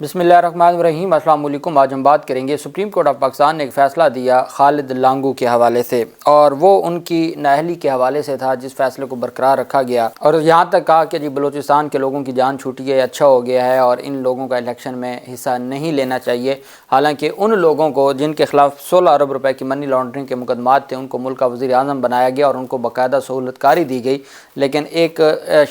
بسم اللہ الرحمن الرحیم۔ السلام علیکم۔ آج ہم بات کریں گے سپریم کورٹ آف پاکستان نے ایک فیصلہ دیا خالد لانگو کے حوالے سے، اور وہ ان کی نااہلی کے حوالے سے تھا جس فیصلے کو برقرار رکھا گیا، اور یہاں تک کہا کہ جی بلوچستان کے لوگوں کی جان چھوٹی ہے، اچھا ہو گیا ہے اور ان لوگوں کا الیکشن میں حصہ نہیں لینا چاہیے۔ حالانکہ ان لوگوں کو جن کے خلاف 16 ارب روپے کی منی لانڈرنگ کے مقدمات تھے ان کو ملک کا وزیر اعظم بنایا گیا اور ان کو باقاعدہ سہولت کاری دی گئی، لیکن ایک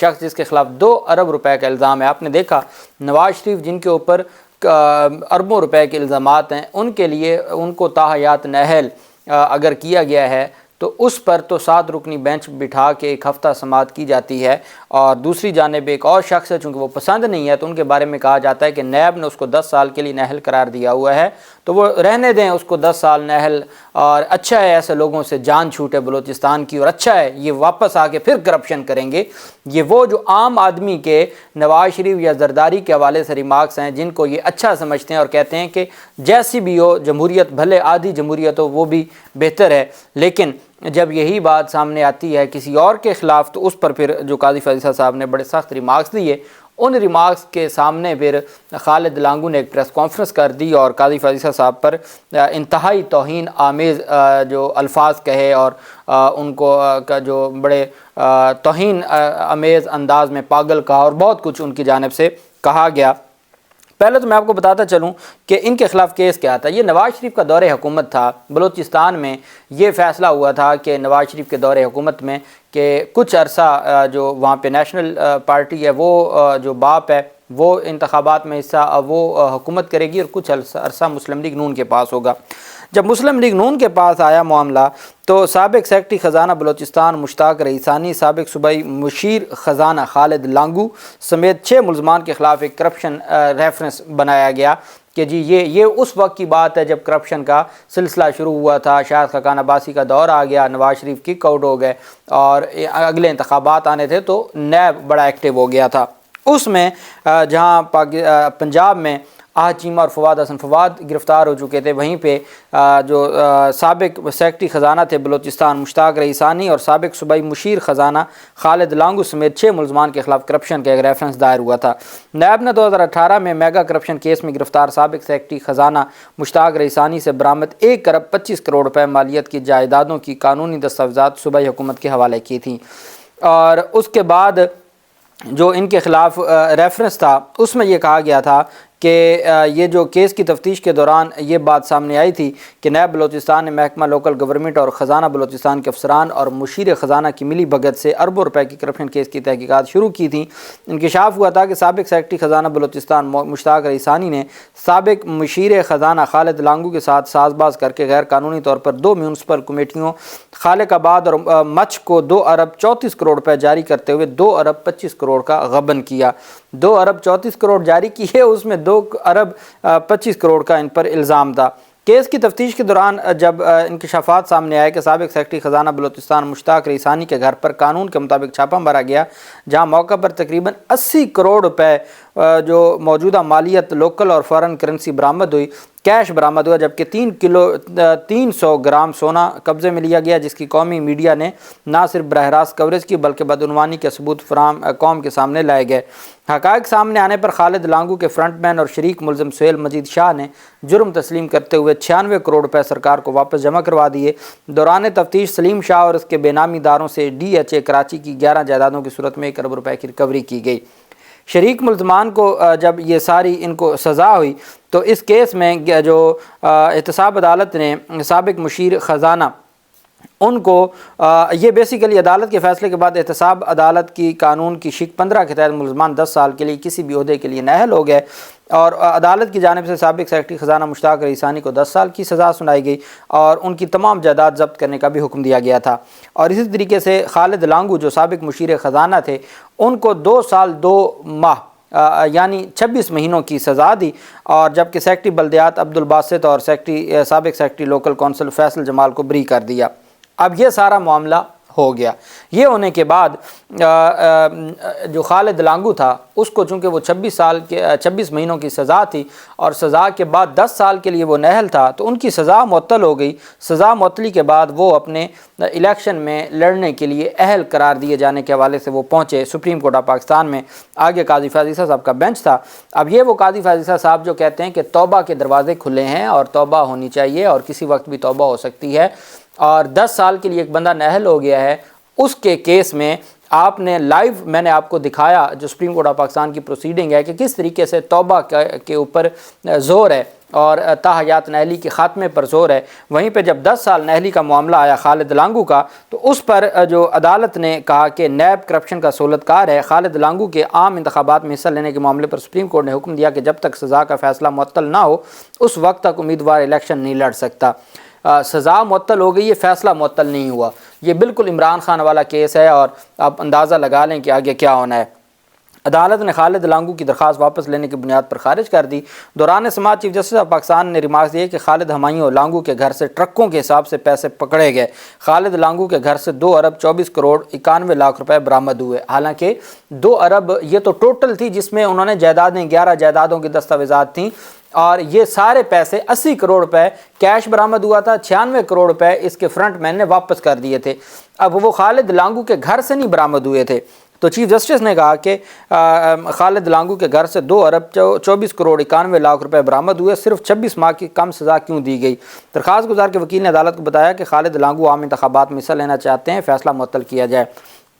شخص جس کے خلاف 2 ارب روپے کا الزام ہے، آپ نے دیکھا نواز شریف جن کے اوپر اربوں روپے کے الزامات ہیں، ان کے لیے ان کو تاحیات نااہل اگر کیا گیا ہے تو اس پر تو 7 رکنی بینچ بٹھا کے ایک ہفتہ سماعت کی جاتی ہے، اور دوسری جانب ایک اور شخص ہے چونکہ وہ پسند نہیں ہے تو ان کے بارے میں کہا جاتا ہے کہ نیب نے اس کو 10 سال کے لیے نااہل قرار دیا ہوا ہے، تو وہ رہنے دیں اس کو 10 سال نااہل، اور اچھا ہے ایسے لوگوں سے جان چھوٹے بلوچستان کی، اور اچھا ہے یہ واپس آ کے پھر کرپشن کریں گے۔ یہ وہ جو عام آدمی کے نواز شریف یا زرداری کے حوالے سے ریمارکس ہیں جن کو یہ اچھا سمجھتے ہیں اور کہتے ہیں کہ جیسی بھی ہو جمہوریت، بھلے آدھی جمہوریت ہو وہ بھی بہتر ہے، لیکن جب یہی بات سامنے آتی ہے کسی اور کے خلاف تو اس پر پھر جو قاضی فیصل صاحب نے بڑے سخت ریمارکس دیے، ان ریمارکس کے سامنے پھر خالد لانگو نے ایک پریس کانفرنس کر دی اور قاضی فیصل صاحب پر انتہائی توہین آمیز جو الفاظ کہے اور ان کو کا جو بڑے توہین آمیز انداز میں پاگل کہا اور بہت کچھ ان کی جانب سے کہا گیا۔ پہلے تو میں آپ کو بتاتا چلوں کہ ان کے خلاف کیس کیا تھا۔ یہ نواز شریف کا دور حکومت تھا بلوچستان میں، یہ فیصلہ ہوا تھا کہ نواز شریف کے دور حکومت میں کہ کچھ عرصہ جو وہاں پہ نیشنل پارٹی ہے وہ جو باپ ہے وہ انتخابات میں حصہ وہ حکومت کرے گی، اور کچھ عرصہ مسلم لیگ نون کے پاس ہوگا۔ جب مسلم لیگ نون کے پاس آیا معاملہ تو سابق سیکرٹری خزانہ بلوچستان مشتاق رئیسانی، سابق صوبائی مشیر خزانہ خالد لانگو سمیت 6 ملزمان کے خلاف ایک کرپشن ریفرنس بنایا گیا کہ جی یہ اس وقت کی بات ہے جب کرپشن کا سلسلہ شروع ہوا تھا، شاید خاقان عباسی کا دور آ گیا، نواز شریف کک آؤٹ ہو گئے اور اگلے انتخابات آنے تھے تو نیب بڑا ایکٹیو ہو گیا تھا۔ اس میں جہاں پنجاب میں آہ چیمہ اور فواد حسن فواد گرفتار ہو چکے تھے، وہیں پہ جو سابق سیکرٹری خزانہ تھے بلوچستان مشتاق رئیسانی اور سابق صوبائی مشیر خزانہ خالد لانگو سمیت 6 ملزمان کے خلاف کرپشن کا ایک ریفرنس دائر ہوا تھا۔ نیب نے 2018 میں میگا کرپشن کیس میں گرفتار سابق سیکرٹری خزانہ مشتاق رئیسانی سے برآمد 1 ارب 25 کروڑ روپے مالیت کی جائیدادوں کی قانونی دستاویزات صوبائی حکومت کے حوالے کی تھیں، اور اس کے بعد جو ان کے خلاف ریفرنس تھا اس میں یہ کہا گیا تھا کہ یہ جو کیس کی تفتیش کے دوران یہ بات سامنے آئی تھی کہ نیب بلوچستان نے محکمہ لوکل گورنمنٹ اور خزانہ بلوچستان کے افسران اور مشیر خزانہ کی ملی بھگت سے اربوں روپے کی کرپشن کیس کی تحقیقات شروع کی تھیں۔ انکشاف ہوا تھا کہ سابق سیکرٹری خزانہ بلوچستان مشتاق رئیسانی نے سابق مشیر خزانہ خالد لانگو کے ساتھ ساز باز کر کے غیر قانونی طور پر 2 میونسپل کمیٹیوں خالق آباد اور مچھ کو 2 ارب 34 کروڑ روپے جاری کرتے ہوئے 2 ارب 25 کروڑ کا غبن کیا۔ 2 ارب 34 کروڑ جاری کیے، اس میں 2 ارب 25 کروڑ کا ان پر الزام تھا۔ کیس کی تفتیش کے دوران جب انکشافات سامنے آئے کہ سابق سیکرٹری خزانہ بلوچستان مشتاق رئیسانی کے گھر پر قانون کے مطابق چھاپہ مارا گیا، جہاں موقع پر تقریباً 80 کروڑ روپے جو موجودہ مالیت لوکل اور فارن کرنسی برآمد ہوئی، کیش برآمد ہوا، جبکہ 300 گرام سونا قبضے میں لیا گیا، جس کی قومی میڈیا نے نہ صرف براہ راست کوریج کی بلکہ بدعنوانی کے ثبوت فراہم قوم کے سامنے لائے گئے۔ حقائق سامنے آنے پر خالد لانگو کے فرنٹ مین اور شریک ملزم سہیل مجید شاہ نے جرم تسلیم کرتے ہوئے 96 کروڑ روپے سرکار کو واپس جمع کروا دیے۔ دوران تفتیش سلیم شاہ اور اس کے بے نامی داروں سے DHA کراچی کی 11 جائیدادوں کی صورت میں 1 ارب روپے کی ریکوری کی گئی۔ شریک ملزمان کو جب یہ ساری ان کو سزا ہوئی تو اس کیس میں جو احتساب عدالت نے سابق مشیر خزانہ ان کو یہ بیسیکلی عدالت کے فیصلے کے بعد احتساب عدالت کی قانون کی شق 15 کے تحت ملزمان 10 سال کے لیے کسی بھی عہدے کے لیے نااہل ہو گئے، اور عدالت کی جانب سے سابق سیکرٹری خزانہ مشتاق رئیسانی کو 10 سال کی سزا سنائی گئی اور ان کی تمام جائیداد ضبط کرنے کا بھی حکم دیا گیا تھا۔ اور اسی طریقے سے خالد لانگو جو سابق مشیر خزانہ تھے ان کو 2 سال 2 ماہ یعنی 26 مہینوں کی سزا دی، اور جبکہ سیکرٹری بلدیات عبدالباسط اور سابق سیکرٹری لوکل کونسل فیصل جمال کو بری کر دیا۔ اب یہ سارا معاملہ ہو گیا۔ یہ ہونے کے بعد جو خالد لانگو تھا اس کو چونکہ وہ 26 مہینوں کی سزا تھی اور سزا کے بعد 10 سال کے لیے وہ نااہل تھا، تو ان کی سزا معطل ہو گئی۔ سزا معطلی کے بعد وہ اپنے الیکشن میں لڑنے کے لیے اہل قرار دیے جانے کے حوالے سے وہ پہنچے سپریم کورٹ آف پاکستان میں۔ آگے قاضی فیاض عیسیٰ صاحب کا بینچ تھا۔ اب یہ وہ قاضی فیاض عیسیٰ صاحب جو کہتے ہیں کہ توبہ کے دروازے کھلے ہیں اور توبہ ہونی چاہیے اور کسی وقت بھی توبہ ہو سکتی ہے، اور 10 سال کے لیے ایک بندہ نااہل ہو گیا ہے، اس کے کیس میں آپ نے لائیو میں نے آپ کو دکھایا جو سپریم کورٹ آف پاکستان کی پروسیڈنگ ہے کہ کس طریقے سے توبہ کے اوپر زور ہے اور تاحیات نااہلی کے خاتمے پر زور ہے۔ وہیں پہ جب 10 سال نااہلی کا معاملہ آیا خالد لانگو کا، تو اس پر جو عدالت نے کہا کہ نیب کرپشن کا سولتکار ہے، خالد لانگو کے عام انتخابات میں حصہ لینے کے معاملے پر سپریم کورٹ نے حکم دیا کہ جب تک سزا کا فیصلہ معطل نہ ہو اس وقت تک امیدوار الیکشن نہیں لڑ سکتا۔ سزا معطل ہو گئی ہے، فیصلہ معطل نہیں ہوا۔ یہ بالکل عمران خان والا کیس ہے اور آپ اندازہ لگا لیں کہ آگے کیا ہونا ہے۔ عدالت نے خالد لانگو کی درخواست واپس لینے کی بنیاد پر خارج کر دی۔ دوران سماعت چیف جسٹس آف پاکستان نے ریمارکس دیے کہ خالد ہمایوں لانگو کے گھر سے ٹرکوں کے حساب سے پیسے پکڑے گئے۔ خالد لانگو کے گھر سے 2 ارب 24 کروڑ 91 لاکھ روپے برآمد ہوئے۔ حالانکہ 2 ارب یہ تو ٹوٹل تھی جس میں انہوں نے جائیدادیں 11 جائیدادوں کی دستاویزات تھیں، اور یہ سارے پیسے 80 کروڑ روپے کیش برآمد ہوا تھا، 96 کروڑ روپے اس کے فرنٹ مین نے واپس کر دیے تھے۔ اب وہ خالد لانگو کے گھر سے نہیں برآمد ہوئے تھے، تو چیف جسٹس نے کہا کہ خالد لانگو کے گھر سے 2 ارب 24 کروڑ 91 لاکھ روپے برآمد ہوئے، صرف 26 ماہ کی کم سزا کیوں دی گئی؟ درخواست گزار کے وکیل نے عدالت کو بتایا کہ خالد لانگو عام انتخابات میں حصہ لینا چاہتے ہیں، فیصلہ معطل کیا جائے۔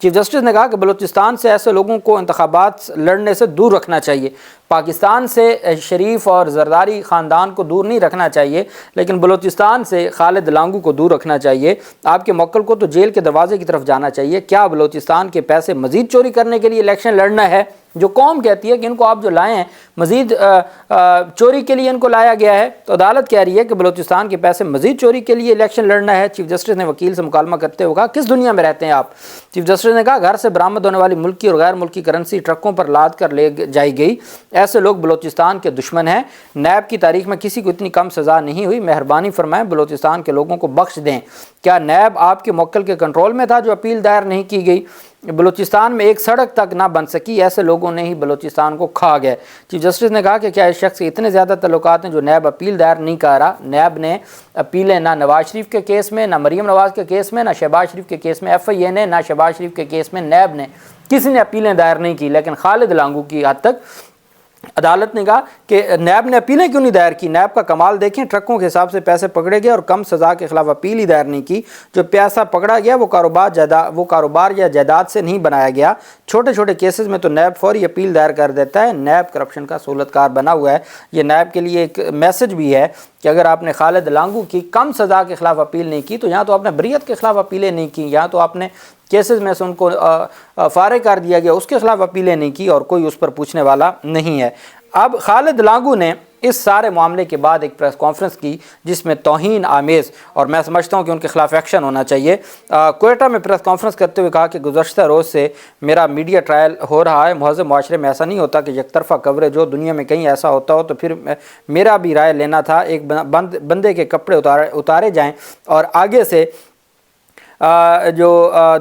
چیف جسٹس نے کہا کہ بلوچستان سے ایسے لوگوں کو انتخابات لڑنے سے دور رکھنا چاہیے۔ پاکستان سے شریف اور زرداری خاندان کو دور نہیں رکھنا چاہیے، لیکن بلوچستان سے خالد لانگو کو دور رکھنا چاہیے۔ آپ کے موکل کو تو جیل کے دروازے کی طرف جانا چاہیے۔ کیا بلوچستان کے پیسے مزید چوری کرنے کے لیے الیکشن لڑنا ہے؟ جو قوم کہتی ہے کہ ان کو آپ جو لائے ہیں مزید چوری کے لیے ان کو لایا گیا ہے، تو عدالت کہہ رہی ہے کہ بلوچستان کے پیسے مزید چوری کے لیے الیکشن لڑنا ہے۔ چیف جسٹس نے وکیل سے مکالمہ کرتے ہوئے کہا کس دنیا میں رہتے ہیں آپ؟ چیف جسٹس نے کہا گھر سے برآمد ہونے والی ملکی اور غیر ملکی کرنسی ٹرکوں پر لاد کر لے جائی گئی، ایسے لوگ بلوچستان کے دشمن ہیں۔ نیب کی تاریخ میں کسی کو اتنی کم سزا نہیں ہوئی، مہربانی فرمائیں بلوچستان کے لوگوں کو بخش دیں۔ کیا نیب آپ کے موکل کے کنٹرول میں تھا جو اپیل دائر نہیں کی گئی؟ بلوچستان میں ایک سڑک تک نہ بن سکی، ایسے لوگوں نے ہی بلوچستان کو کھا گئے۔ چیف جسٹس نے کہا کہ کیا اس شخص کے اتنے زیادہ تعلقات ہیں جو نیب اپیل دائر نہیں کر رہا؟ نیب نے اپیلیں نہ نواز شریف کے کیس میں، نہ مریم نواز کے کیس میں، نہ شہباز شریف کے کیس میں ایف آئی اے نے، نہ شہباز شریف کے کیس میں نیب نے، کسی نے اپیلیں دائر نہیں کی، لیکن خالد لانگو کی حد تک عدالت نے کہا کہ نیب نے اپیلیں کیوں نہیں دائر کی؟ نیب کا کمال دیکھیں، ٹرکوں کے حساب سے پیسے پکڑے گئے اور کم سزا کے خلاف اپیل ہی دائر نہیں کی۔ جو پیسہ پکڑا گیا وہ کاروبار یا جائیداد سے نہیں بنایا گیا۔ چھوٹے چھوٹے کیسز میں تو نیب فوری اپیل دائر کر دیتا ہے۔ نیب کرپشن کا سہولتکار بنا ہوا ہے۔ یہ نیب کے لیے ایک میسج بھی ہے کہ اگر آپ نے خالد لانگو کی کم سزا کے خلاف اپیل نہیں کی تو یہاں تو آپ نے بریت کے خلاف اپیلیں نہیں کی، یہاں تو آپ نے کیسز میں سے ان کو فارغ کر دیا گیا، اس کے خلاف اپیلیں نہیں کی اور کوئی اس پر پوچھنے والا نہیں ہے۔ اب خالد لانگو نے اس سارے معاملے کے بعد ایک پریس کانفرنس کی جس میں توہین آمیز، اور میں سمجھتا ہوں کہ ان کے خلاف ایکشن ہونا چاہیے۔ کوئٹہ میں پریس کانفرنس کرتے ہوئے کہا کہ گزشتہ روز سے میرا میڈیا ٹرائل ہو رہا ہے۔ مہذب معاشرے میں ایسا نہیں ہوتا کہ یک طرفہ کوریج ہو، دنیا میں کہیں ایسا ہوتا ہو تو پھر میرا بھی رائے لینا تھا۔ ایک بندے کے کپڑے اتارے جائیں اور آگے سے جو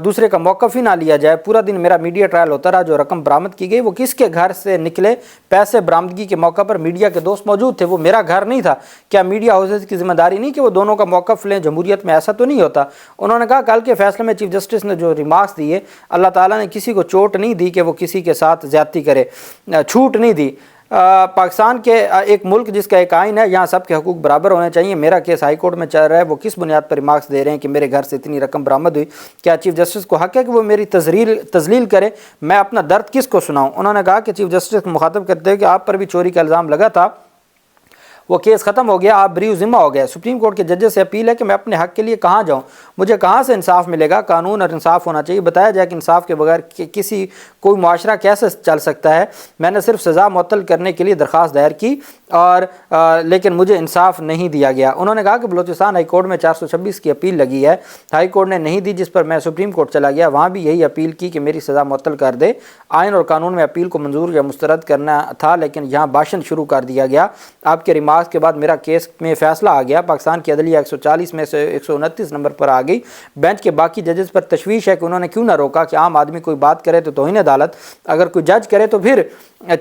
دوسرے کا موقف ہی نہ لیا جائے۔ پورا دن میرا میڈیا ٹرائل ہوتا رہا۔ جو رقم برآمد کی گئی وہ کس کے گھر سے نکلے؟ پیسے برآمدگی کے موقع پر میڈیا کے دوست موجود تھے، وہ میرا گھر نہیں تھا۔ کیا میڈیا ہاؤسز کی ذمہ داری نہیں کہ وہ دونوں کا موقف لیں؟ جمہوریت میں ایسا تو نہیں ہوتا۔ انہوں نے کہا کل کے فیصلے میں چیف جسٹس نے جو ریمارکس دیے، اللہ تعالیٰ نے کسی کو چوٹ نہیں دی کہ وہ کسی کے ساتھ زیادتی کرے، چھوٹ نہیں دی۔ پاکستان کے ایک ملک جس کا ایک آئین ہے، یہاں سب کے حقوق برابر ہونے چاہیے۔ میرا کیس ہائی کورٹ میں چل رہا ہے، وہ کس بنیاد پر ریمارکس دے رہے ہیں کہ میرے گھر سے اتنی رقم برآمد ہوئی؟ کیا چیف جسٹس کو حق ہے کہ وہ میری تذلیل کرے؟ میں اپنا درد کس کو سناؤں؟ انہوں نے کہا کہ چیف جسٹس کو مخاطب کرتے ہیں کہ آپ پر بھی چوری کا الزام لگا تھا، وہ کیس ختم ہو گیا، آپ بریو ذمہ ہو گئے۔ سپریم کورٹ کے ججز سے اپیل ہے کہ میں اپنے حق کے لیے کہاں جاؤں؟ مجھے کہاں سے انصاف ملے گا؟ قانون اور انصاف ہونا چاہیے۔ بتایا جائے کہ انصاف کے بغیر کوئی معاشرہ کیسے چل سکتا ہے؟ میں نے صرف سزا معطل کرنے کے لیے درخواست دائر کی لیکن مجھے انصاف نہیں دیا گیا۔ انہوں نے کہا کہ بلوچستان ہائی کورٹ میں 426 کی اپیل لگی ہے، ہائی کورٹ نے نہیں دی، جس پر میں سپریم کورٹ چلا گیا، وہاں بھی یہی اپیل کی کہ میری سزا معطل کر دے۔ آئین اور قانون میں اپیل کو منظور یا مسترد کرنا تھا لیکن یہاں بھاشن شروع کر دیا گیا۔ آپ کے ریمارک سماعت کے بعد میرا کیس میں فیصلہ آ گیا، پاکستان کی عدلیہ 140 میں سے 129 نمبر پر آ گئی۔ بینچ کے باقی ججز پر تشویش ہے کہ انہوں نے کیوں نہ روکا کہ عام آدمی کوئی بات کرے تو توہین عدالت، اگر کوئی جج کرے تو پھر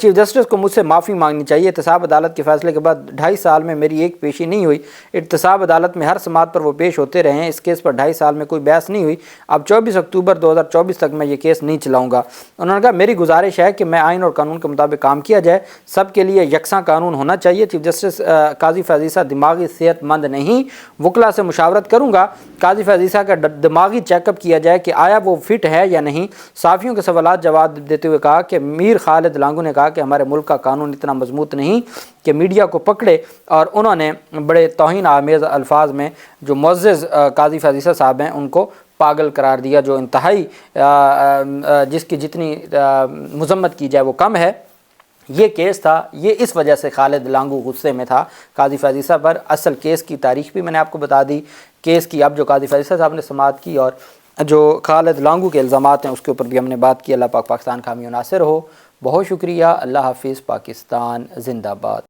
چیف جسٹس کو مجھ سے معافی مانگنی چاہیے۔ احتساب عدالت کے فیصلے کے بعد 2.5 سال میں میری ایک پیشی نہیں ہوئی۔ احتساب عدالت میں ہر سماعت پر وہ پیش ہوتے رہے ہیں، اس کیس پر 2.5 سال میں کوئی بحث نہیں ہوئی۔ اب 24 اکتوبر 2024 تک میں یہ کیس نہیں چلاؤں گا۔ انہوں نے کہا میری گزارش ہے کہ میں آئین اور قانون کے مطابق کام کیا جائے، سب کے لیے یکساں قانون ہونا چاہیے۔ چیف جسٹس قاضی فیض عیسیٰ دماغی صحت مند نہیں، وکلا سے مشاورت کروں گا، قاضی فیض عیسیٰ کا دماغی چیک اپ کیا جائے کہ آیا وہ فٹ ہے یا نہیں۔ صحافیوں کے سوالات جواب دیتے ہوئے کہا کہ میر خالد لانگو نے کہا کہ ہمارے ملک کا قانون اتنا مضبوط نہیں کہ میڈیا کو پکڑے، اور انہوں نے بڑے توہین آمیز الفاظ میں جو معزز قاضی فیض عیسیٰ صاحب ہیں ان کو پاگل قرار دیا، جو انتہائی جس کی جتنی مذمت کی جائے وہ کم ہے۔ یہ کیس تھا، یہ اس وجہ سے خالد لانگو غصے میں تھا قاضی فیض عیسیٰ پر۔ اصل کیس کی تاریخ بھی میں نے آپ کو بتا دی، کیس کی اب جو قاضی فیض عیسیٰ صاحب نے سماعت کی اور جو خالد لانگو کے الزامات ہیں اس کے اوپر بھی ہم نے بات کی۔ اللہ پاک پاکستان کا حامی و ناصر ہو۔ بہت شکریہ۔ اللہ حافظ۔ پاکستان زندہ باد۔